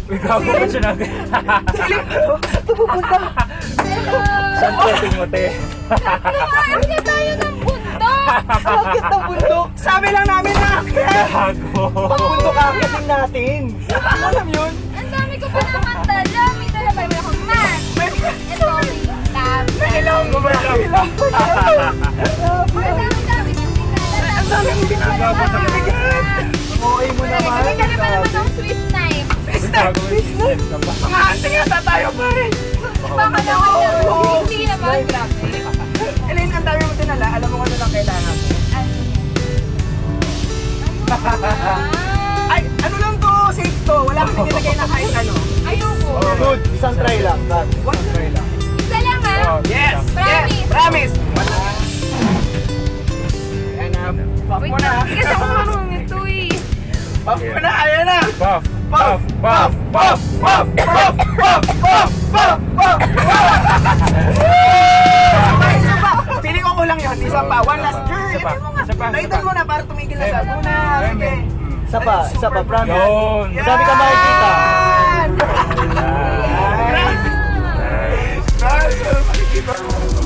Gago pa siya natin. Siling ko. Ito pupunta. Saan po Timote? Nakakit tayo ng bundok. Bakit ng bundok? Sabi lang namin na akit. Gago. Pag bundok akitin natin. Alam yun? Ang dami ko pa naman dala. May dala ba may akong mat? Ito, may tab. May ilang mo ba? Ang Ang dami kong dinala. Ang dami kong dinala. Okay mo naman. May dala pa naman ng Swiss knife. Mga anting yata tayo pa rin. Baka naman. Hindi naman. Grabe. Elaine, ang dami mo dinala. Alam mo kung ano lang kailangan mo. Ay, ano lang to? Safe to. Wala kang nilagay na kahit ano. Ayoko. Good. Isang try lang. One try lang. Isa lang ha? Yes! Promise. Yes! Promise! Ayan na. Pop Wait mo na. lang. Kasi ako marunong ito eh. Pop mo na. Ayan na. Puff! Pop! Pop! Pop! Pop! Pop! Pop! Pop! Pop! Pop! Isa pa. Piling ko lang yun. Isa pa. One last. Isa pa. Isa pa. Naitan mo na para tumigil na sa muna. Sige. Isa pa, promise. Yun. Madami ka makikita. Grabe. Makikita mo.